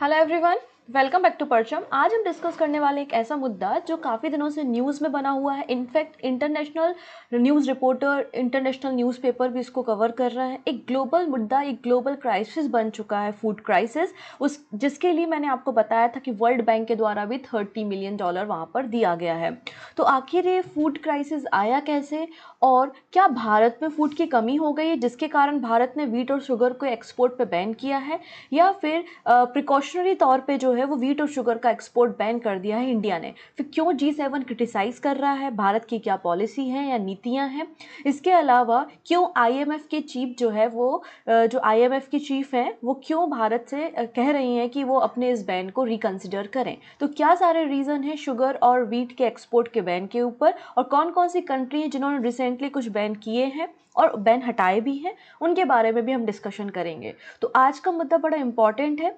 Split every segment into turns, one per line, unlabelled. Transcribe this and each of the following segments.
Hello everyone, welcome back to Parcham. आज हम discuss करने वाले एक ऐसा मुद्दा जो काफ़ी दिनों से न्यूज़ में बना हुआ है। In fact international news reporter, international newspaper भी इसको कवर कर रहा है। एक ग्लोबल मुद्दा, एक ग्लोबल क्राइसिस बन चुका है, फूड क्राइसिस। उस जिसके लिए मैंने आपको बताया था कि वर्ल्ड बैंक के द्वारा भी $30 मिलियन वहाँ पर दिया गया है। तो आखिर ये फूड क्राइसिस आया कैसे और क्या भारत में फूड की कमी हो गई है जिसके कारण भारत ने वीट और शुगर को एक्सपोर्ट पे बैन किया है, या फिर प्रिकॉशनरी तौर पे जो है वो वीट और शुगर का एक्सपोर्ट बैन कर दिया है इंडिया ने। फिर क्यों G7 क्रिटिसाइज कर रहा है, भारत की क्या पॉलिसी है या नीतियां हैं। इसके अलावा क्यों IMF के चीफ जो है वो जो IMF की चीफ हैं वो क्यों भारत से कह रही हैं कि वो अपने इस बैन को रिकंसिडर करें। तो क्या सारे रीज़न हैं शुगर और वीट के एक्सपोर्ट के बैन के ऊपर, और कौन कौन सी कंट्री हैं जिन्होंने रिसेंटली कुछ बैन किए हैं और बैन हटाए भी हैं, उनके बारे में भी हम डिस्कशन करेंगे। तो आज का मुद्दा बड़ा इंपॉर्टेंट है।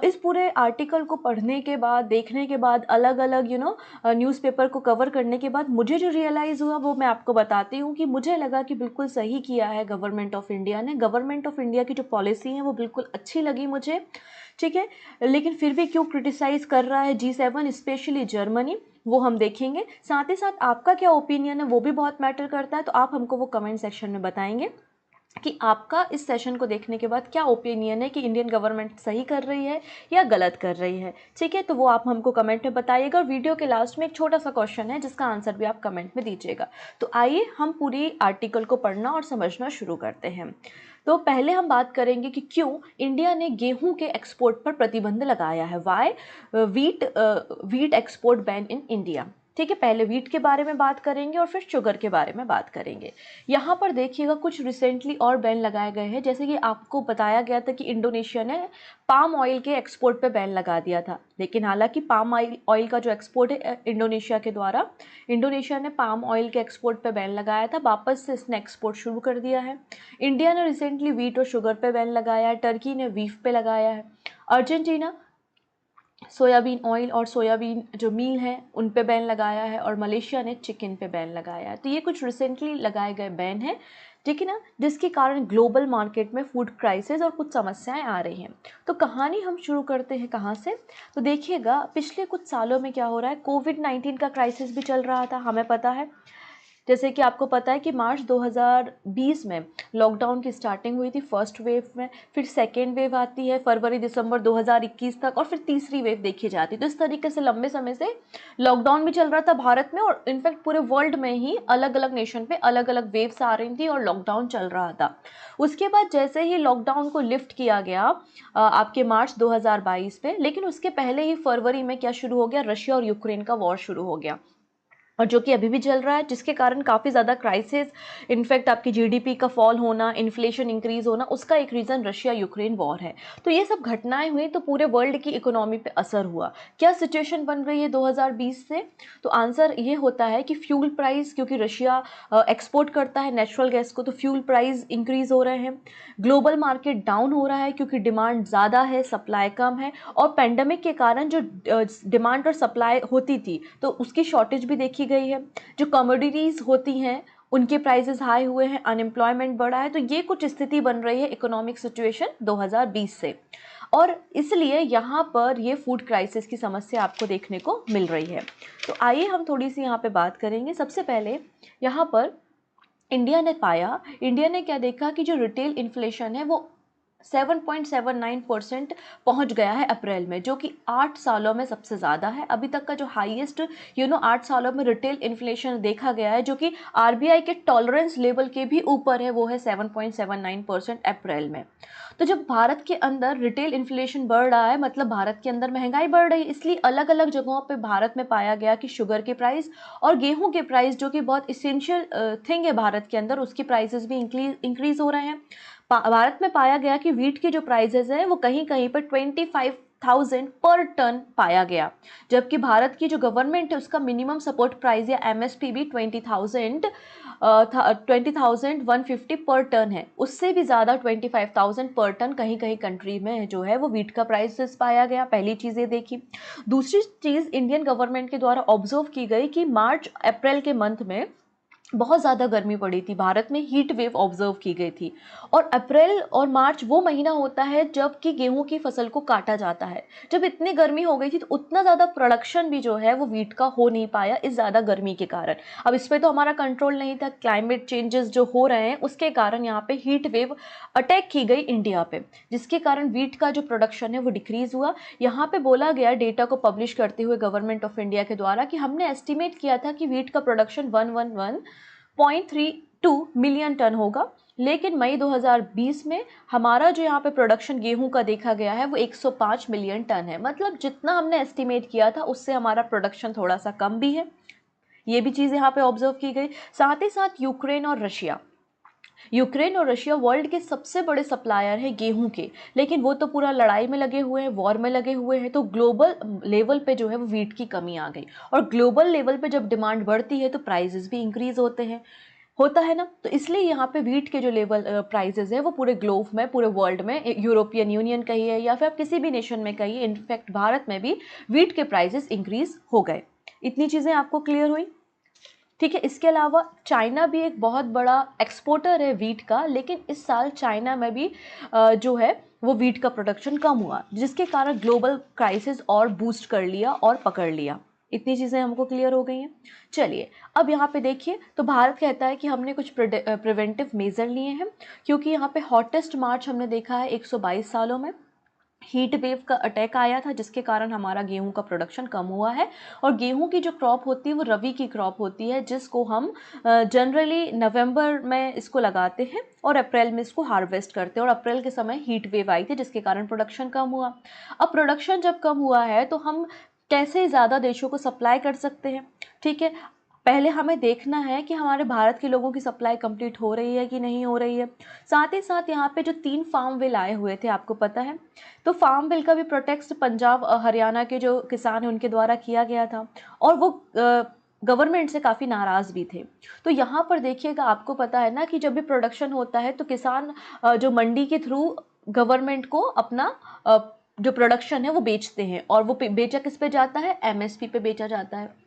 इस पूरे आर्टिकल को पढ़ने के बाद, देखने के बाद, अलग अलग न्यूज़पेपर को कवर करने के बाद मुझे जो रियलाइज़ हुआ वो मैं आपको बताती हूँ कि मुझे लगा कि बिल्कुल सही किया है गवर्नमेंट ऑफ इंडिया ने। गवर्नमेंट ऑफ इंडिया की जो पॉलिसी है वो बिल्कुल अच्छी लगी मुझे, ठीक है। लेकिन फिर भी क्यों क्रिटिसाइज़ कर रहा है G7, स्पेशली जर्मनी, वो हम देखेंगे। साथ ही साथ आपका क्या ओपिनियन है वो भी बहुत मैटर करता है, तो आप हमको वो कमेंट सेक्शन में बताएंगे कि आपका इस सेशन को देखने के बाद क्या ओपिनियन है कि इंडियन गवर्नमेंट सही कर रही है या गलत कर रही है, ठीक है। तो वो आप हमको कमेंट में बताइएगा, और वीडियो के लास्ट में एक छोटा सा क्वेश्चन है जिसका आंसर भी आप कमेंट में दीजिएगा। तो आइए हम पूरी आर्टिकल को पढ़ना और समझना शुरू करते हैं। तो पहले हम बात करेंगे कि क्यों इंडिया ने गेहूं के एक्सपोर्ट पर प्रतिबंध लगाया है। Why wheat export ban in India, ठीक है। पहले वीट के बारे में बात करेंगे और फिर शुगर के बारे में बात करेंगे। यहाँ पर देखिएगा कुछ रिसेंटली और बैन लगाए गए हैं, जैसे कि आपको बताया गया था कि इंडोनेशिया ने पाम ऑयल के एक्सपोर्ट पे बैन लगा दिया था। लेकिन हालांकि पाम ऑयल का जो एक्सपोर्ट है इंडोनेशिया के द्वारा, इंडोनेशिया ने पाम ऑयल के एक्सपोर्ट पे बैन लगाया था, वापस से इसने एक्सपोर्ट शुरू कर दिया है। इंडिया ने रिसेंटली वीट और शुगर पे बैन लगाया है, टर्की ने बीफ पे लगाया है, अर्जेंटीना सोयाबीन ऑयल और सोयाबीन जो मील है उन पे बैन लगाया है, और मलेशिया ने चिकन पे बैन लगाया है। तो ये कुछ रिसेंटली लगाए गए बैन है, ठीक है ना, जिसके कारण ग्लोबल मार्केट में फूड क्राइसिस और कुछ समस्याएं आ रही हैं। तो कहानी हम शुरू करते हैं कहाँ से। तो देखिएगा पिछले कुछ सालों में क्या हो रहा है, कोविड-19 का क्राइसिस भी चल रहा था, हमें पता है। जैसे कि आपको पता है कि मार्च 2020 में लॉकडाउन की स्टार्टिंग हुई थी फर्स्ट वेव में, फिर सेकेंड वेव आती है फरवरी दिसंबर 2021 तक, और फिर तीसरी वेव देखी जाती है। तो इस तरीके से लंबे समय से लॉकडाउन भी चल रहा था भारत में, और इनफैक्ट पूरे वर्ल्ड में ही अलग अलग नेशन पे अलग अलग वेव्स आ रही थी और लॉकडाउन चल रहा था। उसके बाद जैसे ही लॉकडाउन को लिफ्ट किया गया आपके मार्च 2022 पे, लेकिन उसके पहले ही फरवरी में क्या शुरू हो गया, रशिया और यूक्रेन का वॉर शुरू हो गया, और जो कि अभी भी चल रहा है, जिसके कारण काफ़ी ज़्यादा क्राइसिस, इनफैक्ट आपकी GDP का फॉल होना, इन्फ्लेशन इंक्रीज होना, उसका एक रीज़न रशिया यूक्रेन वॉर है। तो ये सब घटनाएं हुई तो पूरे वर्ल्ड की इकोनॉमी पे असर हुआ। क्या सिचुएशन बन रही है 2020 से, तो आंसर ये होता है कि फ्यूल प्राइस, क्योंकि रशिया एक्सपोर्ट करता है नेचुरल गैस को, तो फ्यूल प्राइस इंक्रीज हो रहे हैं। ग्लोबल मार्केट डाउन हो रहा है क्योंकि डिमांड ज़्यादा है, सप्लाई कम है, और पेंडेमिक के कारण जो डिमांड और सप्लाई होती थी तो उसकी शॉर्टेज भी देखी गई है। जो कमोडिटीज़ होती हैं उनके प्राइसेस हाई हुए हैं, अनएम्प्लॉयमेंट बढ़ा है। तो ये कुछ स्थिति बन रही है इकोनॉमिक सिचुएशन 2020 से, और इसलिए यहाँ पर ये फूड क्राइसिस की समस्या आपको देखने को मिल रही है। तो आइए हम थोड़ी सी यहाँ पे बात करेंगे। सबसे पहले यहाँ पर इंडिया ने क्या देखा कि जो रिटेल इन्फ्लेशन है वो 7.79% पहुंच गया है अप्रैल में, जो कि 8 सालों में सबसे ज़्यादा है। अभी तक का जो हाईएस्ट 8 सालों में रिटेल इन्फ्लेशन देखा गया है, जो कि RBI के टॉलरेंस लेवल के भी ऊपर है, वो है 7.79% अप्रैल में। तो जब भारत के अंदर रिटेल इन्फ्लेशन बढ़ रहा है, मतलब भारत के अंदर महंगाई बढ़ रही है, इसलिए अलग अलग जगहों पे भारत में पाया गया कि शुगर के प्राइस और गेहूं के प्राइस, जो कि बहुत इसेंशियल थिंग है भारत के अंदर, उसकी प्राइसेस भी इंक्रीज हो रहे हैं। भारत में पाया गया कि वीट की जो प्राइसेस है वो कहीं कहीं पर 25,000 पर टन पाया गया, जबकि भारत की जो गवर्नमेंट है उसका मिनिमम सपोर्ट प्राइस या MSP भी 20,150 पर टन है। उससे भी ज़्यादा 25,000 पर टन कहीं कहीं कंट्री में जो है वो वीट का प्राइस पाया गया। पहली चीज़ ये देखी। दूसरी चीज़ इंडियन गवर्नमेंट के द्वारा ऑब्जर्व की गई कि मार्च अप्रैल के मंथ में बहुत ज़्यादा गर्मी पड़ी थी, भारत में हीट वेव ऑब्जर्व की गई थी। और अप्रैल और मार्च वो महीना होता है जब कि गेहूं की फसल को काटा जाता है। जब इतनी गर्मी हो गई थी तो उतना ज़्यादा प्रोडक्शन भी जो है वो वीट का हो नहीं पाया इस ज़्यादा गर्मी के कारण। अब इस पर तो हमारा कंट्रोल नहीं था, क्लाइमेट चेंजेस जो हो रहे हैं उसके कारण यहाँ पे हीट वेव अटैक की गई इंडिया पे, जिसके कारण वीट का जो प्रोडक्शन है वो डिक्रीज हुआ। यहाँ पे बोला गया डेटा को पब्लिश करते हुए गवर्नमेंट ऑफ इंडिया के द्वारा कि हमने एस्टिमेट किया था कि वीट का प्रोडक्शन 111.32 मिलियन टन होगा, लेकिन मई 2020 में हमारा जो यहाँ पे प्रोडक्शन गेहूं का देखा गया है वो 105 मिलियन टन है। मतलब जितना हमने एस्टिमेट किया था उससे हमारा प्रोडक्शन थोड़ा सा कम भी है, ये भी चीज़ यहाँ पे ऑब्जर्व की गई। साथ ही साथ यूक्रेन और रशिया वर्ल्ड के सबसे बड़े सप्लायर हैं गेहूं के, लेकिन वो तो पूरा लड़ाई में लगे हुए हैं, वॉर में लगे हुए हैं, तो ग्लोबल लेवल पे जो है वो वीट की कमी आ गई। और ग्लोबल लेवल पे जब डिमांड बढ़ती है तो प्राइसेस भी इंक्रीज होता है ना। तो इसलिए यहाँ पे वीट के जो लेवल प्राइसेस है वो पूरे ग्लोब में, पूरे वर्ल्ड में, यूरोपियन यूनियन कहिए या फिर आप किसी भी नेशन में कहिए, इनफैक्ट भारत में भी वीट के प्राइसेस इंक्रीज हो गए। इतनी चीज़ें आपको क्लियर हुई? ठीक है। इसके अलावा चाइना भी एक बहुत बड़ा एक्सपोर्टर है वीट का, लेकिन इस साल चाइना में भी जो है वो वीट का प्रोडक्शन कम हुआ, जिसके कारण ग्लोबल क्राइसिस और बूस्ट कर लिया और पकड़ लिया। इतनी चीज़ें हमको क्लियर हो गई हैं। चलिए अब यहाँ पे देखिए, तो भारत कहता है कि हमने कुछ प्रिवेंटिव मेजर लिए हैं, क्योंकि यहाँ पे हॉटेस्ट मार्च हमने देखा है 122 सालों में। हीट वेव का अटैक आया था जिसके कारण हमारा गेहूं का प्रोडक्शन कम हुआ है। और गेहूं की जो क्रॉप होती है वो रबी की क्रॉप होती है, जिसको हम जनरली नवंबर में इसको लगाते हैं और अप्रैल में इसको हार्वेस्ट करते हैं। और अप्रैल के समय हीट वेव आई थी जिसके कारण प्रोडक्शन कम हुआ। अब प्रोडक्शन जब कम हुआ है तो हम कैसे ज़्यादा देशों को सप्लाई कर सकते हैं? ठीक है, पहले हमें देखना है कि हमारे भारत के लोगों की सप्लाई कंप्लीट हो रही है कि नहीं हो रही है। साथ ही साथ यहाँ पे जो 3 फार्म बिल आए हुए थे आपको पता है, तो फार्म बिल का भी प्रोटेक्ट पंजाब हरियाणा के जो किसान हैं उनके द्वारा किया गया था, और वो गवर्नमेंट से काफ़ी नाराज़ भी थे। तो यहाँ पर देखिएगा, आपको पता है ना कि जब भी प्रोडक्शन होता है तो किसान जो मंडी के थ्रू गवर्नमेंट को अपना जो प्रोडक्शन है वो बेचते हैं, और वो बेचा किस पे जाता है? एमएसपी पे बेचा जाता है।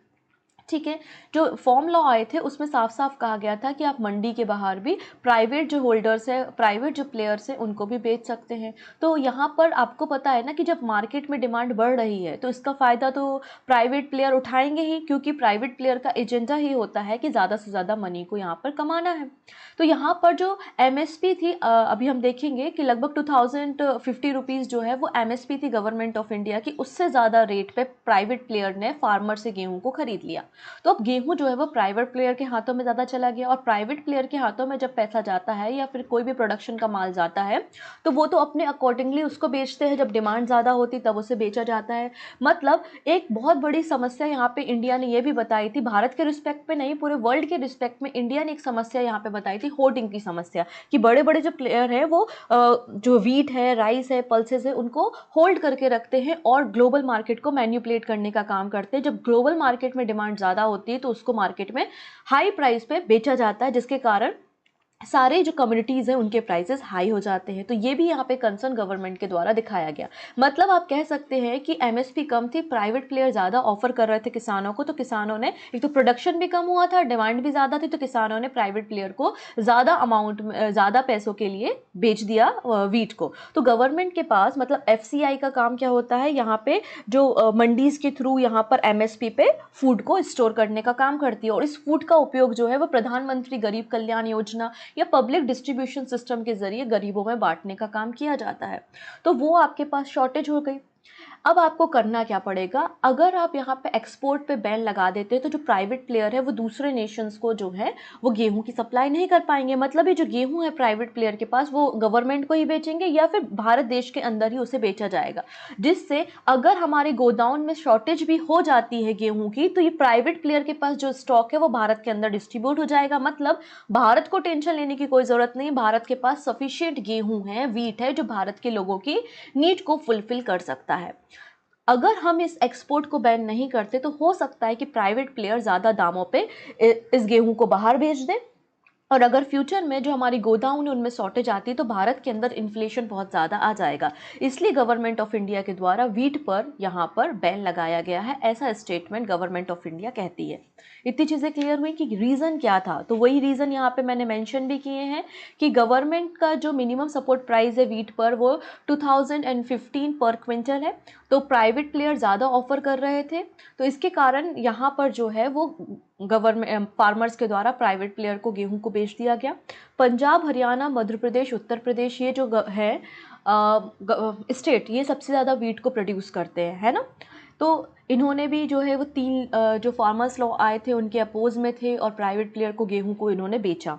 ठीक है, जो फॉर्म लॉ आए थे उसमें साफ साफ कहा गया था कि आप मंडी के बाहर भी प्राइवेट जो होल्डर्स है, प्राइवेट जो प्लेयर्स हैं उनको भी बेच सकते हैं। तो यहाँ पर आपको पता है ना कि जब मार्केट में डिमांड बढ़ रही है तो इसका फ़ायदा तो प्राइवेट प्लेयर उठाएंगे ही, क्योंकि प्राइवेट प्लेयर का एजेंडा ही होता है कि ज़्यादा से ज़्यादा मनी को यहाँ पर कमाना है। तो यहाँ पर जो एमएसपी थी, अभी हम देखेंगे कि लगभग 2050 रुपीज़ जो है वो एमएसपी थी गवर्नमेंट ऑफ इंडिया की, उससे ज़्यादा रेट पे प्राइवेट प्लेयर ने फार्मर से गेहूँ को खरीद लिया। तो अब गेहूं जो है वो प्राइवेट प्लेयर के हाथों में ज़्यादा चला गया, और प्राइवेट प्लेयर के हाथों में जब पैसा जाता है या फिर कोई भी प्रोडक्शन का माल जाता है तो वो तो अपने अकॉर्डिंगली उसको बेचते हैं, जब डिमांड ज़्यादा होती तब उसे बेचा जाता है। मतलब एक बहुत बड़ी समस्या यहाँ पे इंडिया ने ये भी बताई थी, भारत के रिस्पेक्ट पे नहीं पूरे वर्ल्ड के रिस्पेक्ट में इंडिया ने एक समस्या यहाँ पे बताई थी, होर्डिंग की समस्या, कि बड़े बड़े जो प्लेयर हैं वो जो वीट है, राइस है, पल्सेस है, उनको होल्ड करके रखते हैं और ग्लोबल मार्केट को मैन्युपुलेट करने का काम करते हैं। जब ग्लोबल मार्केट में डिमांड ज़्यादा होती है तो उसको मार्केट में हाई प्राइस पे बेचा जाता है, जिसके कारण सारे जो कम्युनिटीज़ हैं उनके प्राइसेस हाई हो जाते हैं। तो ये भी यहाँ पे कंसर्न गवर्नमेंट के द्वारा दिखाया गया। मतलब आप कह सकते हैं कि एमएसपी कम थी, प्राइवेट प्लेयर ज़्यादा ऑफर कर रहे थे किसानों को, तो किसानों ने, एक तो प्रोडक्शन भी कम हुआ था, डिमांड भी ज़्यादा थी, तो किसानों ने प्राइवेट प्लेयर को ज़्यादा अमाउंट में, ज़्यादा पैसों के लिए बेच दिया वीट को। तो गवर्नमेंट के पास, मतलब एफसीआई का काम क्या होता है, यहाँ पे जो मंडीज़ के थ्रू यहाँ पर एमएसपी पे फूड को स्टोर करने का काम करती है, और इस फूड का उपयोग जो है वो प्रधानमंत्री गरीब कल्याण योजना या पब्लिक डिस्ट्रीब्यूशन सिस्टम के जरिए गरीबों में बांटने का काम किया जाता है। तो वो आपके पास शॉर्टेज हो गई। अब आपको करना क्या पड़ेगा, अगर आप यहाँ पे एक्सपोर्ट पे बैन लगा देते हैं तो जो प्राइवेट प्लेयर है वो दूसरे नेशंस को जो है वो गेहूं की सप्लाई नहीं कर पाएंगे। मतलब ये जो गेहूं है प्राइवेट प्लेयर के पास, वो गवर्नमेंट को ही बेचेंगे या फिर भारत देश के अंदर ही उसे बेचा जाएगा, जिससे अगर हमारे गोदाउन में शॉर्टेज भी हो जाती है गेहूं की, तो ये प्राइवेट प्लेयर के पास जो स्टॉक है वो भारत के अंदर डिस्ट्रीब्यूट हो जाएगा। मतलब भारत को टेंशन लेने की कोई ज़रूरत नहीं, भारत के पास सफिशिएंट गेहूं है, वीट है, जो भारत के लोगों की नीड को फुलफिल कर सकता है। अगर हम इस एक्सपोर्ट को बैन नहीं करते तो हो सकता है कि प्राइवेट प्लेयर ज़्यादा दामों पे इस गेहूं को बाहर भेज दें, और अगर फ्यूचर में जो हमारी गोदाम है उनमें शॉर्टेज आती है तो भारत के अंदर इन्फ्लेशन बहुत ज़्यादा आ जाएगा। इसलिए गवर्नमेंट ऑफ इंडिया के द्वारा वीट पर यहाँ पर बैन लगाया गया है, ऐसा स्टेटमेंट गवर्नमेंट ऑफ इंडिया कहती है। इतनी चीज़ें क्लियर हुई कि रीज़न क्या था, तो वही रीज़न यहाँ पे मैंने मेंशन भी किए हैं कि गवर्नमेंट का जो मिनिमम सपोर्ट प्राइस है वीट पर वो 2015 पर क्विंटल है, तो प्राइवेट प्लेयर ज़्यादा ऑफर कर रहे थे, तो इसके कारण यहाँ पर जो है वो गवर्नमेंट फार्मर्स के द्वारा प्राइवेट प्लेयर को गेहूं को बेच दिया गया। पंजाब, हरियाणा, मध्य प्रदेश, उत्तर प्रदेश, ये जो है स्टेट, ये सबसे ज़्यादा वीट को प्रोड्यूस करते हैं, है ना। तो इन्होंने भी जो है वो तीन जो फार्मर्स लॉ आए थे उनके अपोज में थे और प्राइवेट प्लेयर को गेहूं को इन्होंने बेचा।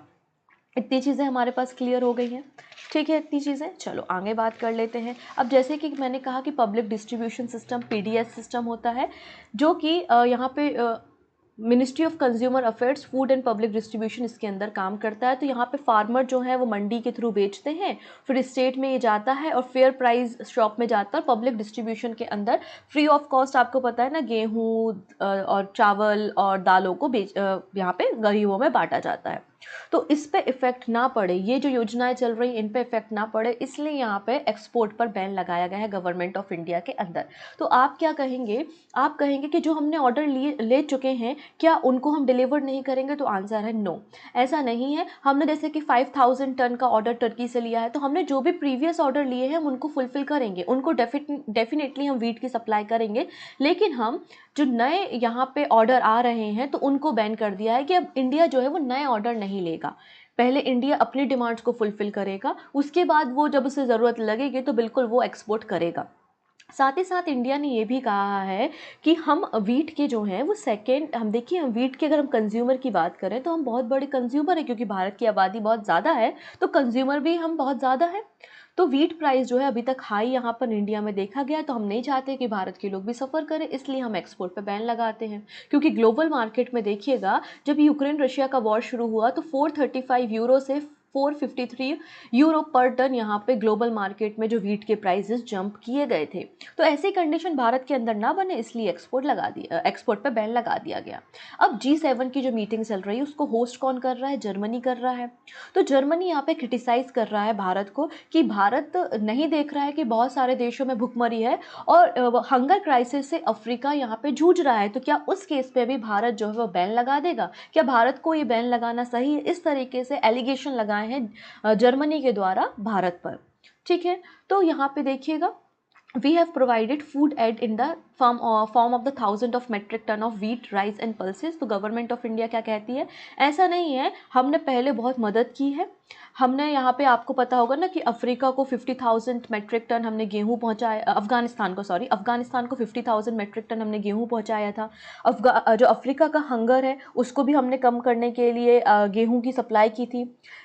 इतनी चीज़ें हमारे पास क्लियर हो गई हैं, ठीक है। इतनी चीज़ें, चलो आगे बात कर लेते हैं। अब जैसे कि मैंने कहा कि public distribution system PDS system होता है, जो कि यहाँ पे ministry of consumer affairs, food and public distribution इसके अंदर काम करता है। तो यहाँ पे फार्मर जो है वो मंडी के थ्रू बेचते हैं, फिर स्टेट में ये जाता है और फेयर प्राइस शॉप में जाता है और पब्लिक डिस्ट्रीब्यूशन के अंदर फ्री ऑफ कॉस्ट, आपको पता है ना, गेहूँ और चावल और दालों को यहाँ पे गरीबों में बांटा जाता है। तो इस पे इफेक्ट ना पड़े, ये जो योजनाएं चल रही इन पे इफेक्ट ना पड़े, इसलिए यहाँ पे एक्सपोर्ट पर बैन लगाया गया है गवर्नमेंट ऑफ इंडिया के अंदर। तो आप क्या कहेंगे, आप कहेंगे कि जो हमने ऑर्डर ले चुके हैं क्या उनको हम डिलीवर नहीं करेंगे, तो आंसर है नो, ऐसा नहीं है। हमने जैसे कि 5000 टन का ऑर्डर टर्की से लिया है, तो हमने जो भी प्रीवियस ऑर्डर लिए हैं हम उनको फुलफिल करेंगे, उनको डेफिनेटली हम वीट की सप्लाई करेंगे, लेकिन हम जो नए यहाँ पे ऑर्डर आ रहे हैं तो उनको बैन कर दिया है कि अब इंडिया जो है वो नए ऑर्डर नहीं लेगा। पहले इंडिया अपनी डिमांड्स को फुलफिल करेगा, उसके बाद वो जब उसे ज़रूरत लगेगी तो बिल्कुल वो एक्सपोर्ट करेगा। साथ ही साथ इंडिया ने ये भी कहा है कि हम वीट के जो हैं वो सेकेंड, हम देखिए हम वीट के अगर हम कंज्यूमर की बात करें तो हम बहुत बड़े कंज्यूमर है, क्योंकि भारत की आबादी बहुत ज़्यादा है, तो कंज्यूमर भी हम बहुत ज़्यादा है। तो वीट प्राइस जो है अभी तक हाई यहाँ पर इंडिया में देखा गया, तो हम नहीं चाहते कि भारत के लोग भी सफ़र करें, इसलिए हम एक्सपोर्ट पे बैन लगाते हैं। क्योंकि ग्लोबल मार्केट में देखिएगा, जब यूक्रेन रशिया का वॉर शुरू हुआ तो 435 यूरो से 453 यूरो पर टन यहाँ पे ग्लोबल मार्केट में जो वीट के प्राइसेस जंप किए गए थे। तो ऐसी कंडीशन भारत के अंदर ना बने, इसलिए एक्सपोर्ट पे बैन लगा दिया गया। अब G7 की जो मीटिंग चल रही है उसको होस्ट कौन कर रहा है, जर्मनी कर रहा है। तो जर्मनी यहाँ पे क्रिटिसाइज कर रहा है भारत को कि भारत नहीं देख रहा है कि बहुत सारे देशों में भुखमरी है और हंगर क्राइसिस से अफ्रीका यहाँ पे जूझ रहा है, तो क्या उस केस पे भी भारत जो है वो बैन लगा देगा, क्या भारत को ये बैन लगाना सही है। इस तरीके से एलिगेशन लगाए हैं जर्मनी के द्वारा भारत पर, ठीक है। तो यहाँ पे देखिएगा, we have provided food aid in the form of the 1000 of metric ton of wheat, rice and pulses। तो गवर्नमेंट ऑफ इंडिया क्या कहती है, ऐसा नहीं है, हमने पहले बहुत मदद की है। हमने यहाँ पे, आपको पता होगा ना कि अफ्रीका को 50,000 मेट्रिक टन हमने गेहूँ पहुँचाया, अफगानिस्तान को 50,000 मेट्रिक टन हमने गेहूँ पहुँचाया था। जो अफ्रीका का हंगर है उसको भी हमने कम करने के लिए गेहूँ की सप्लाई की थी।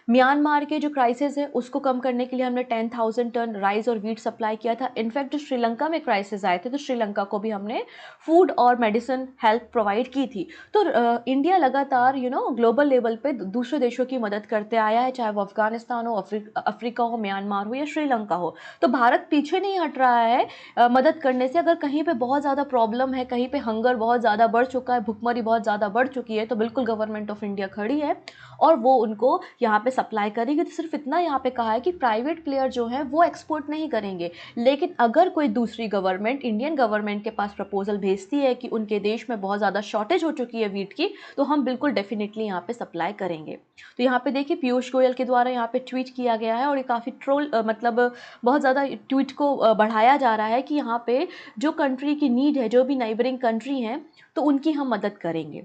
म्यांमार के जो क्राइसिस है उसको कम करने के लिए हमने 10,000 टन राइस और वीट सप्लाई किया था। इनफैक्ट जो श्रीलंका में क्राइसिस आए थे तो श्रीलंका को भी हमने फूड और मेडिसिन हेल्प प्रोवाइड की थी। तो इंडिया लगातार ग्लोबल लेवल पे दूसरे देशों की मदद करते आया है, चाहे वो अफगानिस्तान हो, अफ्रीका हो, म्यांमार हो या श्रीलंका हो। तो भारत पीछे नहीं हट रहा है मदद करने से। अगर कहीं पे बहुत ज़्यादा प्रॉब्लम है, कहीं पे हंगर बहुत ज़्यादा बढ़ चुका है, भुखमरी बहुत ज़्यादा बढ़ चुकी है, तो बिल्कुल गवर्नमेंट ऑफ इंडिया खड़ी है और वो उनको यहाँ पे सप्लाई करेगी। तो सिर्फ इतना यहाँ पे कहा है कि प्राइवेट प्लेयर जो है वो एक्सपोर्ट नहीं करेंगे, लेकिन अगर कोई दूसरी गवर्नमेंट इंडियन गवर्नमेंट के पास प्रपोजल भेजती है कि उनके देश में बहुत ज़्यादा शॉर्टेज हो चुकी है वीट की, तो हम बिल्कुल डेफिनेटली यहाँ पे सप्लाई करेंगे। तो यहाँ पे देखिए पीयूष गोयल के द्वारा यहाँ पे ट्वीट किया गया है और ये काफ़ी मतलब बहुत ज़्यादा ट्वीट को बढ़ाया जा रहा है कि यहाँ पे जो कंट्री की नीड है, जो भी नाइबरिंग कंट्री हैं, तो उनकी हम मदद करेंगे,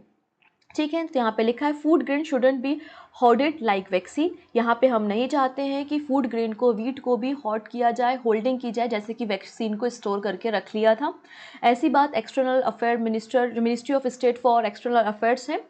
ठीक है। तो यहाँ पे लिखा है food grain shouldn't be holded like vaccine. यहाँ पे हम नहीं चाहते हैं कि फूड ग्रेन को, वीट को भी होल्ड किया जाए, होल्डिंग की जाए, जैसे कि वैक्सीन को स्टोर करके रख लिया था। ऐसी बात external affair ministry of state for external affairs है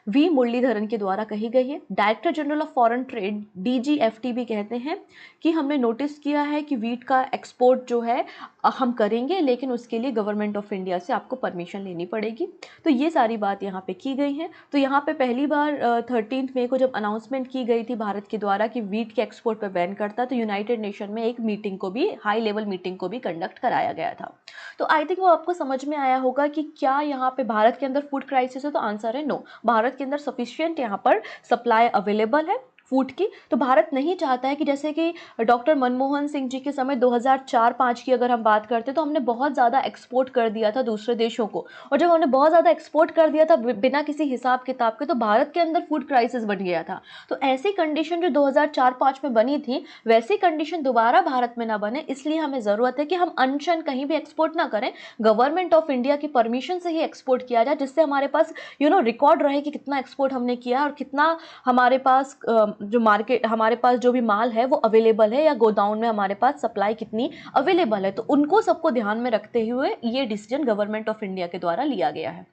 वी मुरलीधरन के द्वारा कही गई है। Director general of foreign trade DGFT भी कहते हैं कि हमने नोटिस किया है कि वीट का एक्सपोर्ट जो है हम करेंगे, लेकिन उसके लिए गवर्नमेंट ऑफ इंडिया से आपको परमिशन लेनी पड़ेगी। तो ये सारी बात यहाँ पे की गई है। तो यहाँ पे पहली बार 13 मई को जब अनाउंसमेंट की गई थी भारत के द्वारा कि वीट के एक्सपोर्ट पर बैन करता, तो यूनाइटेड नेशन में एक मीटिंग को भी, हाई लेवल मीटिंग को भी कंडक्ट कराया गया था। तो आई थिंक वो आपको समझ में आया होगा कि क्या यहाँ पे भारत के अंदर फूड क्राइसिस है, तो आंसर है नो। भारत के अंदर सफिशिएंट यहाँ पर सप्लाई अवेलेबल है फूड की। तो भारत नहीं चाहता है कि जैसे कि डॉक्टर मनमोहन सिंह जी के समय 2004-5 की अगर हम बात करते, तो हमने बहुत ज़्यादा एक्सपोर्ट कर दिया था दूसरे देशों को, और जब हमने बहुत ज़्यादा एक्सपोर्ट कर दिया था बिना किसी हिसाब किताब के, तो भारत के अंदर फूड क्राइसिस बन गया था। तो ऐसी कंडीशन जो 2004-5 में बनी थी, वैसी कंडीशन दोबारा भारत में ना बने, इसलिए हमें ज़रूरत है कि हम अनशन कहीं भी एक्सपोर्ट ना करें, गवर्नमेंट ऑफ इंडिया की परमिशन से ही एक्सपोर्ट किया जाए, जिससे हमारे पास रिकॉर्ड रहे कि कितना एक्सपोर्ट हमने किया और कितना हमारे पास जो मार्केट, हमारे पास जो भी माल है वो अवेलेबल है, या गोदाउन में हमारे पास सप्लाई कितनी अवेलेबल है। तो उनको सबको ध्यान में रखते हुए ये डिसीजन गवर्नमेंट ऑफ इंडिया के द्वारा लिया गया है।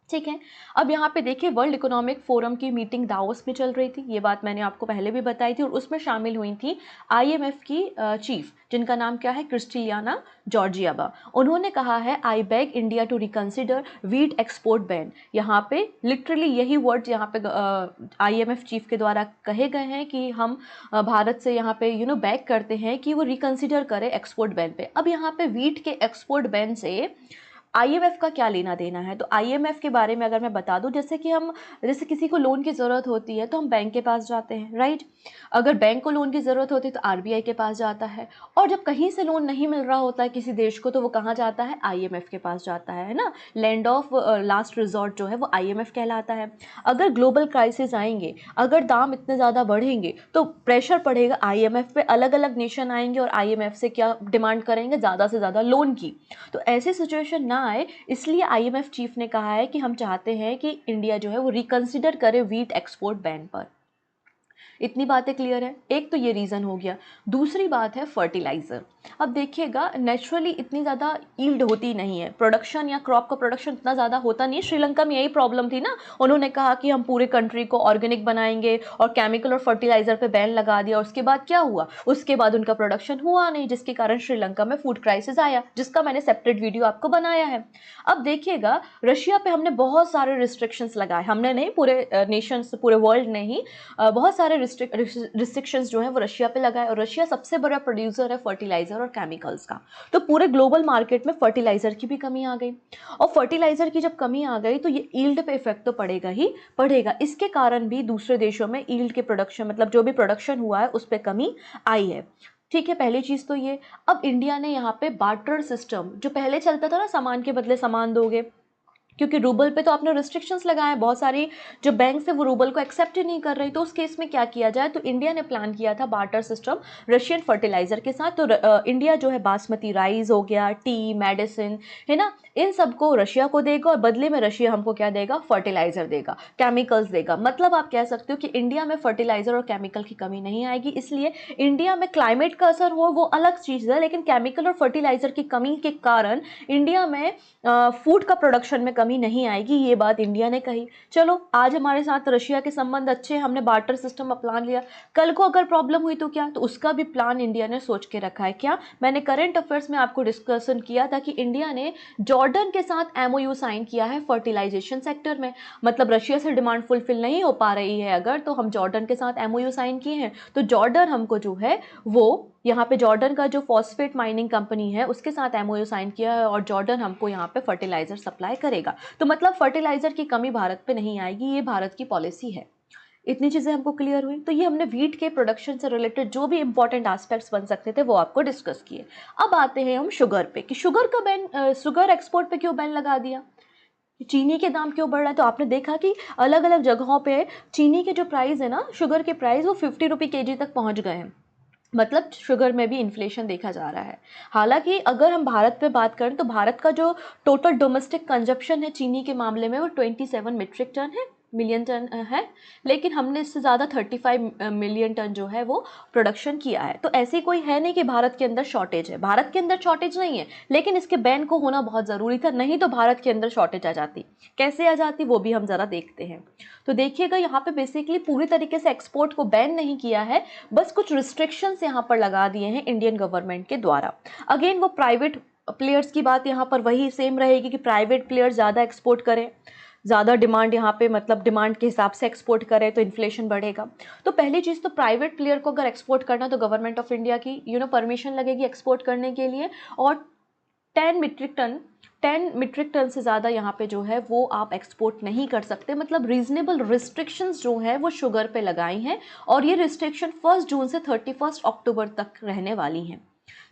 ठीक है, अब यहाँ पे देखिए वर्ल्ड इकोनॉमिक फोरम की मीटिंग दावोस में चल रही थी, ये बात मैंने आपको पहले भी बताई थी, और उसमें शामिल हुई थी आईएमएफ की चीफ, जिनका नाम क्या है, क्रिस्टिलियाना जॉर्जियाबा। उन्होंने कहा है I beg India to reconsider wheat export ban. यहाँ पे लिटरली यही वर्ड्स यहाँ पे आईएमएफ चीफ के द्वारा कहे गए हैं कि हम भारत से यहाँ पे बैग करते हैं कि वो रिकंसिडर करे एक्सपोर्ट बैन पे। अब यहाँ पे वीट के एक्सपोर्ट बैन से आईएमएफ का क्या लेना देना है, तो आईएमएफ के बारे में अगर मैं बता दूं, जैसे किसी को लोन की ज़रूरत होती है तो हम बैंक के पास जाते हैं, राइट। अगर बैंक को लोन की ज़रूरत होती है तो आरबीआई के पास जाता है, और जब कहीं से लोन नहीं मिल रहा होता है किसी देश को, तो वो कहाँ जाता है, आईएमएफ के पास जाता है ना। लैंड ऑफ लास्ट रिजॉर्ट जो है वो आईएमएफ कहलाता है। अगर ग्लोबल क्राइसिस आएंगे, अगर दाम इतने ज़्यादा बढ़ेंगे, तो प्रेशर पड़ेगा आईएमएफ पे, अलग अलग नेशन आएंगे और आईएमएफ से क्या डिमांड करेंगे, ज़्यादा से ज़्यादा लोन की। तो ऐसी सिचुएशन ना आए, इसलिए आईएमएफ चीफ ने कहा है कि हम चाहते हैं कि इंडिया जो है वो रिकंसिडर करे वीट एक्सपोर्ट बैन पर। इतनी बातें क्लियर है, एक तो ये रीज़न हो गया। दूसरी बात है फर्टिलाइज़र। अब देखिएगा, नेचुरली इतनी ज़्यादा ईल्ड होती नहीं है, प्रोडक्शन या क्रॉप का प्रोडक्शन इतना ज़्यादा होता नहीं है। श्रीलंका में यही प्रॉब्लम थी ना, उन्होंने कहा कि हम पूरे कंट्री को ऑर्गेनिक बनाएंगे और केमिकल और फर्टिलाइज़र पे बैन लगा दिया। उसके बाद क्या हुआ, उसके बाद उनका प्रोडक्शन हुआ नहीं, जिसके कारण श्रीलंका में फूड क्राइसिस आया, जिसका मैंने सेपरेट वीडियो आपको बनाया है। अब देखिएगा, रशिया पे हमने बहुत सारे रिस्ट्रिक्शंस लगाए, हमने नहीं, पूरे नेशंस, पूरे वर्ल्ड ने ही बहुत सारे रिस्ट्रिक्शंस जो है वो रशिया पे लगाए, और रशिया सबसे बड़ा प्रोड्यूसर है फर्टिलाइजर और केमिकल्स का। तो पूरे ग्लोबल मार्केट में फर्टिलाइजर की भी कमी आ गई, और फर्टिलाइजर की जब कमी आ गई तो ये ईल्ड पे इफेक्ट तो पड़ेगा ही पड़ेगा। इसके कारण भी दूसरे देशों में ईल्ड के प्रोडक्शन, मतलब जो भी प्रोडक्शन हुआ है उस पर कमी आई है। ठीक है, पहली चीज़ तो ये। अब इंडिया ने यहाँ पे बार्टर सिस्टम, जो पहले चलता था ना, सामान के बदले सामान दोगे, क्योंकि रूबल पे तो आपने रिस्ट्रिक्शंस लगाए, बहुत सारी जो बैंक्स है वो रूबल को एक्सेप्ट ही नहीं कर रही। तो उस केस में क्या किया जाए, तो इंडिया ने प्लान किया था बार्टर सिस्टम रशियन फर्टिलाइजर के साथ। तो इंडिया जो है बासमती राइस हो गया, टी, मेडिसिन, है ना, इन सबको रशिया को देगा, और बदले में रशिया हमको क्या देगा, फर्टिलाइजर देगा, केमिकल्स देगा। मतलब आप कह सकते हो कि इंडिया में फर्टिलाइजर और केमिकल की कमी नहीं आएगी। इसलिए इंडिया में क्लाइमेट का असर हो वो अलग चीज़ है, लेकिन केमिकल और फर्टिलाइजर की कमी के कारण इंडिया में फूड का प्रोडक्शन में कमी नहीं आएगी, ये बात इंडिया ने कही। चलो, आज हमारे साथ रशिया के संबंध अच्छे हैं, हमने बार्टर सिस्टम अपना लिया, कल को अगर प्रॉब्लम हुई तो क्या, तो उसका भी प्लान इंडिया ने सोच के रखा है। क्या, मैंने करंट अफेयर्स में आपको डिस्कशन किया था कि इंडिया ने जॉर्डन के साथ एमओयू साइन किया है फर्टिलाइजेशन सेक्टर में। मतलब रशिया से डिमांड फुलफिल नहीं हो पा रही है अगर, तो हम जॉर्डन के साथ एमओयू साइन किए हैं। तो जॉर्डन हमको जो है वो, यहाँ पे जॉर्डन का जो फॉस्फेट माइनिंग कंपनी है उसके साथ एमओयू साइन किया है, और जॉर्डन हमको यहाँ पे फर्टिलाइजर सप्लाई करेगा। तो मतलब फर्टिलाइजर की कमी भारत पे नहीं आएगी, ये भारत की पॉलिसी है। इतनी चीज़ें हमको क्लियर हुई। तो ये हमने वीट के प्रोडक्शन से रिलेटेड जो भी इंपॉर्टेंट एस्पेक्ट्स बन सकते थे वो आपको डिस्कस किए। अब आते हैं हम शुगर पे, कि शुगर का बैन, शुगर एक्सपोर्ट पे क्यों बैन लगा दिया, चीनी के दाम क्यों बढ़ रहा है। तो आपने देखा कि अलग अलग जगहों पे चीनी के जो प्राइस है ना, शुगर के प्राइस वो 50 रुपये केजी तक पहुँच गए हैं। मतलब शुगर में भी इन्फ्लेशन देखा जा रहा है। हालांकि अगर हम भारत पे बात करें तो भारत का जो टोटल डोमेस्टिक कंजप्शन है चीनी के मामले में वो 27 मिट्रिक टन है, मिलियन टन है, लेकिन हमने इससे ज़्यादा 35 मिलियन टन जो है वो प्रोडक्शन किया है। तो ऐसी कोई है नहीं कि भारत के अंदर शॉर्टेज है, भारत के अंदर शॉर्टेज नहीं है, लेकिन इसके बैन को होना बहुत ज़रूरी था, नहीं तो भारत के अंदर शॉर्टेज आ जाती। कैसे आ जाती वो भी हम ज़रा देखते हैं। तो देखिएगा, यहाँ पे बेसिकली पूरी तरीके से एक्सपोर्ट को बैन नहीं किया है, बस कुछ रिस्ट्रिक्शंस यहाँ पर लगा दिए हैं इंडियन गवर्नमेंट के द्वारा। अगेन वो प्राइवेट प्लेयर्स की बात यहाँ पर वही सेम रहेगी कि प्राइवेट प्लेयर्स ज़्यादा एक्सपोर्ट करें। ज़्यादा डिमांड यहाँ पे मतलब डिमांड के हिसाब से एक्सपोर्ट करें तो इन्फ्लेशन बढ़ेगा। तो पहली चीज़ तो प्राइवेट प्लेयर को अगर एक्सपोर्ट करना तो गवर्नमेंट ऑफ इंडिया की परमिशन लगेगी एक्सपोर्ट करने के लिए। और 10 मीट्रिक टन से ज़्यादा यहाँ पे जो है वो आप एक्सपोर्ट नहीं कर सकते, मतलब रीजनेबल रिस्ट्रिक्शंस जो है वो शुगर पे लगाई हैं। और ये रिस्ट्रिक्शन 1 जून से 31 अक्टूबर तक रहने वाली हैं।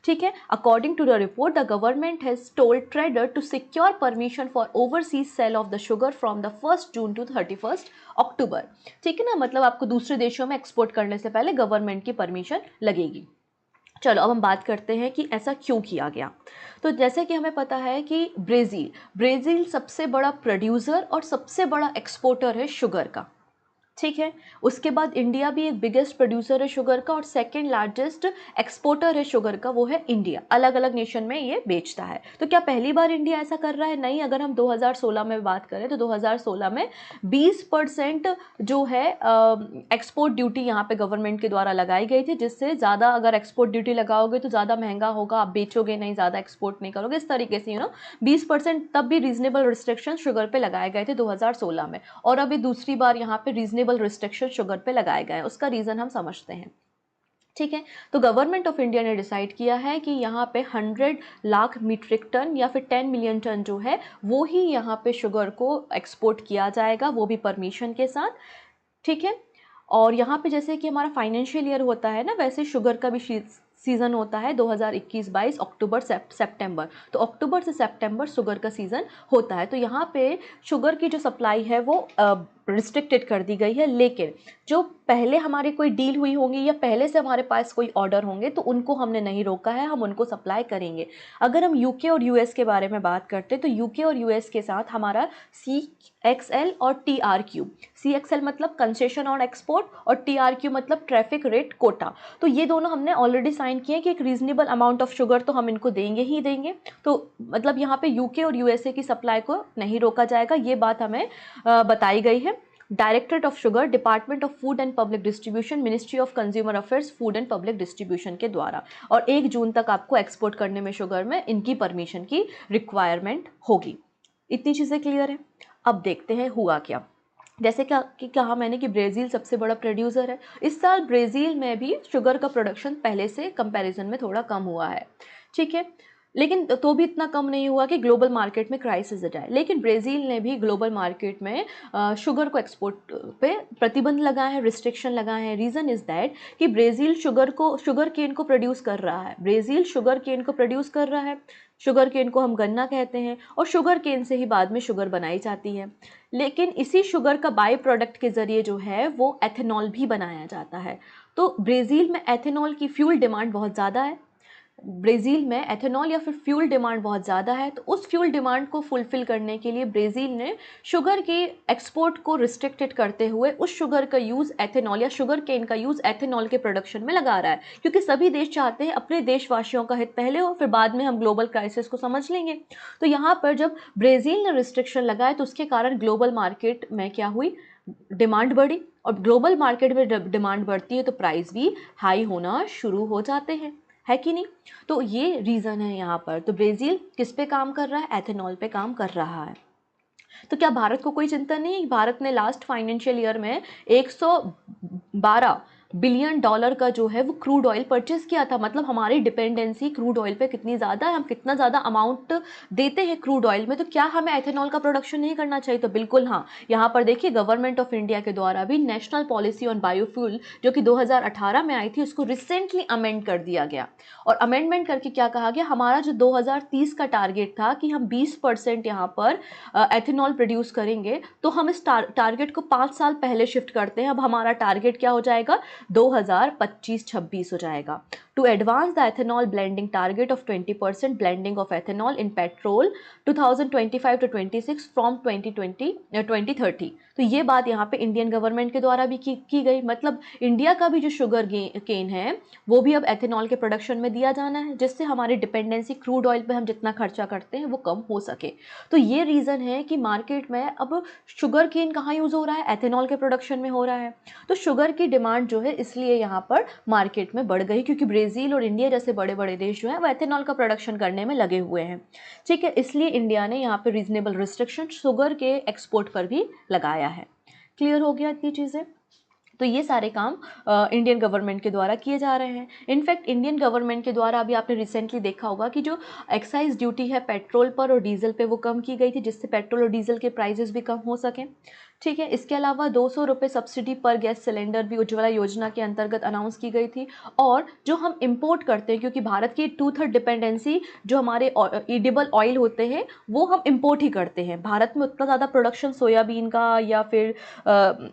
ठीक है, according to the report the government has told trader to secure permission for overseas sale of the sugar from the 1 June to 31 October. ठीक है ना, मतलब आपको दूसरे देशों में एक्सपोर्ट करने से पहले गवर्नमेंट की परमिशन लगेगी। चलो अब हम बात करते हैं कि ऐसा क्यों किया गया। तो जैसे कि हमें पता है कि ब्राज़ील सबसे बड़ा प्रोड्यूसर और सबसे बड़ा एक्सपोर्टर है शुगर का। ठीक है, उसके बाद इंडिया भी एक बिगेस्ट प्रोड्यूसर है शुगर का और सेकंड लार्जेस्ट एक्सपोर्टर है शुगर का, वो है इंडिया। अलग अलग नेशन में ये बेचता है। तो क्या पहली बार इंडिया ऐसा कर रहा है? नहीं। अगर हम 2016 में बात करें तो 2016 में 20% जो है एक्सपोर्ट ड्यूटी यहाँ पे गवर्नमेंट के द्वारा लगाई गई थी, जिससे ज़्यादा अगर एक्सपोर्ट ड्यूटी लगाओगे तो ज़्यादा महंगा होगा, आप बेचोगे नहीं, ज़्यादा एक्सपोर्ट नहीं करोगे, इस तरीके से 20% तब भी रीजनेबल रिस्ट्रिक्शन शुगर पे लगाए गए थे 2016 में। और अभी दूसरी बार यहाँ पे रीजनेबल रिस्ट्रिक्शन शुगर पे लगाए गए हैं। उसका रीज़न हम समझते हैं। ठीक है, तो गवर्नमेंट ऑफ इंडिया ने डिसाइड किया है कि यहाँ पे 100 लाख मीट्रिक टन या फिर 10 मिलियन टन जो है वो ही यहाँ पे शुगर को एक्सपोर्ट किया जाएगा, वो भी परमिशन के साथ। ठीक है, और यहाँ पे जैसे कि हमारा फाइनेंशियल ईयर होता है ना, वैसे शुगर का भी सीज़न होता है 2021-22 अक्टूबर सितंबर। तो अक्टूबर से सितंबर शुगर का सीज़न होता है। तो यहाँ पे शुगर की जो सप्लाई है वो रिस्ट्रिक्टेड कर दी गई है। लेकिन जो पहले हमारी कोई डील हुई होंगी या पहले से हमारे पास कोई ऑर्डर होंगे तो उनको हमने नहीं रोका है, हम उनको सप्लाई करेंगे। अगर हम यूके और यूएस के बारे में बात करते हैं तो यूके और यूएस के साथ हमारा CXL और TRQ, CXL मतलब कंसेशन ऑन एक्सपोर्ट और TRQ मतलब ट्रैफिक रेट कोटा, तो ये दोनों हमने ऑलरेडी साइन किए कि एक रीजनेबल अमाउंट ऑफ शुगर तो हम इनको देंगे ही देंगे। तो मतलब यहाँ पे यूके और यूएसए की सप्लाई को नहीं रोका जाएगा, ये बात हमें बताई गई है। Directorate of sugar, department of food and public distribution, ministry of consumer affairs, food and public distribution के द्वारा। और 1 जून तक आपको एक्सपोर्ट करने में शुगर में इनकी परमिशन की रिक्वायरमेंट होगी। इतनी चीज़ें क्लियर है। अब देखते हैं हुआ क्या। जैसे कि कहा मैंने कि ब्राज़ील सबसे बड़ा प्रोड्यूसर है। इस साल ब्राज़ील में भी शुगर का प्रोडक्शन पहले से कंपैरिजन में थोड़ा कम हुआ है। ठीक है, लेकिन तो भी इतना कम नहीं हुआ कि ग्लोबल मार्केट में क्राइसिस आ जाए। लेकिन ब्राज़ील ने भी ग्लोबल मार्केट में शुगर को एक्सपोर्ट पे प्रतिबंध लगाए हैं, रिस्ट्रिक्शन लगाए हैं। रीज़न इज़ दैट कि ब्राज़ील शुगर केन को प्रोड्यूस कर रहा है। ब्राज़ील शुगर केन को प्रोड्यूस कर रहा है। शुगर केन को हम गन्ना कहते हैं और शुगर केन से ही बाद में शुगर बनाई जाती है। लेकिन इसी शुगर का बाई प्रोडक्ट के ज़रिए जो है वो एथेनॉल भी बनाया जाता है। तो ब्राज़ील में एथेनॉल की फ्यूल डिमांड बहुत ज़्यादा है। ब्राज़ील में एथेनॉल या फिर फ्यूल डिमांड बहुत ज़्यादा है। तो उस फ्यूल डिमांड को फुलफ़िल करने के लिए ब्राज़ील ने शुगर की एक्सपोर्ट को रिस्ट्रिक्टेड करते हुए उस शुगर का यूज़ एथेनॉल या शुगर केन का यूज़ एथेनॉल के प्रोडक्शन में लगा रहा है, क्योंकि सभी देश चाहते हैं अपने देशवासियों का हित पहले हो, फिर बाद में हम ग्लोबल क्राइसिस को समझ लेंगे। तो यहाँ पर जब ब्राज़ील ने रिस्ट्रिक्शन लगाए तो उसके कारण ग्लोबल मार्केट में क्या हुई, डिमांड बढ़ी। और ग्लोबल मार्केट में डिमांड बढ़ती है तो प्राइस भी हाई होना शुरू हो जाते हैं, है कि नहीं। तो ये रीज़न है यहाँ पर। तो ब्राज़ील किस पे काम कर रहा है? एथेनॉल पे काम कर रहा है। तो क्या भारत को कोई चिंता नहीं? भारत ने लास्ट फाइनेंशियल ईयर में 112 बिलियन डॉलर का जो है वो क्रूड ऑयल परचेस किया था। मतलब हमारी डिपेंडेंसी क्रूड ऑयल पे कितनी ज़्यादा है, हम कितना ज़्यादा अमाउंट देते हैं क्रूड ऑयल में। तो क्या हमें एथेनॉल का प्रोडक्शन नहीं करना चाहिए? तो बिल्कुल हाँ। यहाँ पर देखिए गवर्नमेंट ऑफ इंडिया के द्वारा भी नेशनल पॉलिसी ऑन बायोफ्यूल जो कि 2018 में आई थी उसको रिसेंटली अमेंड कर दिया गया। और अमेंडमेंट करके क्या कहा गया, हमारा जो 2030 का टारगेट था कि हम 20% यहाँ पर एथेनॉल प्रोड्यूस करेंगे, तो हम इस टारगेट को 5 साल पहले शिफ्ट करते हैं। अब हमारा टारगेट क्या हो जाएगा, 2025-26 हो जाएगा। To advance the ethanol blending target of 20% blending of ethanol in petrol 2025-26 from 2030। तो ये बात यहाँ पे इंडियन गवर्नमेंट के द्वारा भी की गई। मतलब इंडिया का भी जो शुगर केन है वो भी अब एथेनॉल के प्रोडक्शन में दिया जाना है, जिससे हमारी डिपेंडेंसी क्रूड ऑयल पे हम जितना खर्चा करते हैं वो कम हो सके। तो ये रीज़न है कि मार्केट में अब शुगर केन कहाँ यूज़ हो रहा है, एथेनॉल के प्रोडक्शन में हो रहा है। तो शुगर की डिमांड जो है है, इसलिए यहाँ पर मार्केट में बढ़ गई, क्योंकि ब्राज़ील और इंडिया जैसे बड़े बड़े देश जो हैं वो एथेनॉल का प्रोडक्शन करने में लगे हुए हैं। ठीक है, इसलिए इंडिया ने यहाँ पे रीजनेबल रिस्ट्रिक्शन शुगर के एक्सपोर्ट पर भी लगाया है। क्लियर हो गया इतनी चीज़ें? तो ये सारे काम इंडियन गवर्नमेंट के द्वारा किए जा रहे हैं। इनफैक्ट इंडियन गवर्नमेंट के द्वारा अभी आपने रिसेंटली देखा होगा कि जो एक्साइज ड्यूटी है पेट्रोल पर और डीजल पे वो कम की गई थी, जिससे पेट्रोल और डीजल के प्राइजेस भी कम हो सकें। ठीक है, इसके अलावा 200 रुपये सब्सिडी पर गैस सिलेंडर भी उज्ज्वला योजना के अंतर्गत अनाउंस की गई थी। और जो हम इंपोर्ट करते हैं, क्योंकि भारत की 2/3 डिपेंडेंसी जो हमारे ईडिबल ऑयल होते हैं वो हम इंपोर्ट ही करते हैं। भारत में उतना ज़्यादा प्रोडक्शन सोयाबीन का या फिर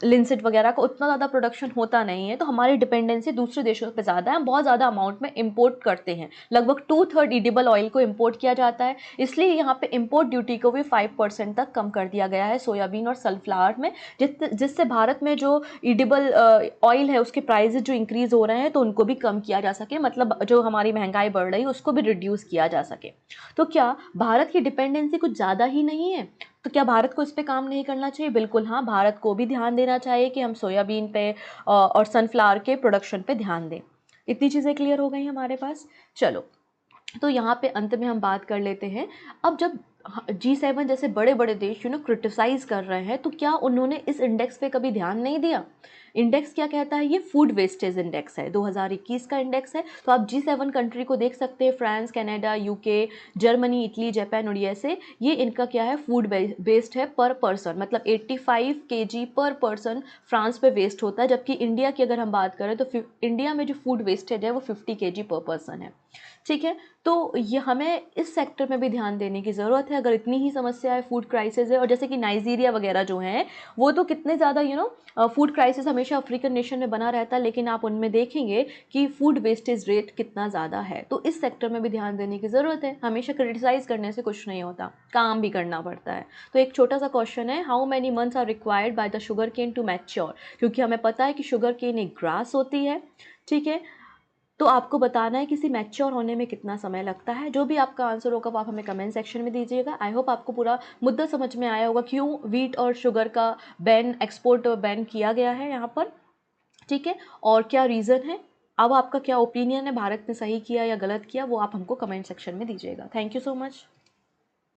लिंसेट वगैरह का उतना ज़्यादा प्रोडक्शन होता नहीं है, तो हमारी डिपेंडेंसी दूसरे देशों पे ज़्यादा है। हम बहुत ज़्यादा अमाउंट में इंपोर्ट करते हैं, लगभग 2/3 ईडिबल ऑयल को इंपोर्ट किया जाता है। इसलिए यहाँ पे इंपोर्ट ड्यूटी को भी 5% तक कम कर दिया गया है सोयाबीन और सनफ्लावर में, जिससे भारत में जो ईडिबल ऑयल है उसके प्राइजेस जो इंक्रीज हो रहे हैं तो उनको भी कम किया जा सके, मतलब जो हमारी महंगाई बढ़ रही है उसको भी रिड्यूस किया जा सके। तो क्या भारत की डिपेंडेंसी कुछ ज़्यादा ही नहीं है? तो क्या भारत को इस पे काम नहीं करना चाहिए? बिल्कुल हाँ, भारत को भी ध्यान देना चाहिए कि हम सोयाबीन पे और सनफ्लावर के प्रोडक्शन पे ध्यान दें। इतनी चीज़ें क्लियर हो गई हमारे पास। चलो, तो यहाँ पे अंत में हम बात कर लेते हैं। अब जब G7 जैसे बड़े बड़े देश क्रिटिसाइज़ कर रहे हैं, तो क्या उन्होंने इस इंडेक्स पे कभी ध्यान नहीं दिया? इंडेक्स क्या कहता है? ये फूड वेस्टेज इंडेक्स है, 2021 का इंडेक्स है। तो आप G7 कंट्री को देख सकते हैं, France, Canada, UK, Germany, Italy, Japan और यूएसए। ये इनका क्या है? फूड वेस्ट है पर पर्सन, मतलब 85 kg पर पर्सन फ्रांस पे वेस्ट होता है। जबकि इंडिया की अगर हम बात करें तो इंडिया में जो फूड वेस्टेज है वो 50 kg पर पर्सन है। ठीक है, तो ये हमें इस सेक्टर में भी ध्यान देने की ज़रूरत है। अगर इतनी ही समस्या है, फूड क्राइसिस है, और जैसे कि नाइजीरिया वगैरह जो हैं वो तो कितने ज़्यादा फूड क्राइसिस हमेशा अफ्रीकन नेशन में बना रहता है, लेकिन आप उनमें देखेंगे कि फूड वेस्टेज रेट कितना ज़्यादा है। तो इस सेक्टर में भी ध्यान देने की ज़रूरत है। हमेशा क्रिटिसाइज़ करने से कुछ नहीं होता, काम भी करना पड़ता है। तो एक छोटा सा क्वेश्चन है, how many months are required by the sugar cane to mature? क्योंकि हमें पता है कि शुगर केन एक ग्रास होती है। ठीक है, तो आपको बताना है किसी मैच्योर होने में कितना समय लगता है। जो भी आपका आंसर होगा वो आप हमें कमेंट सेक्शन में दीजिएगा। आई होप आपको पूरा मुद्दा समझ में आया होगा, क्यों वीट और शुगर का एक्सपोर्ट बैन किया गया है यहाँ पर। ठीक है, और क्या रीज़न है। अब आपका क्या ओपिनियन है, भारत ने सही किया या गलत किया, वो आप हमको कमेंट सेक्शन में दीजिएगा। Thank you so much.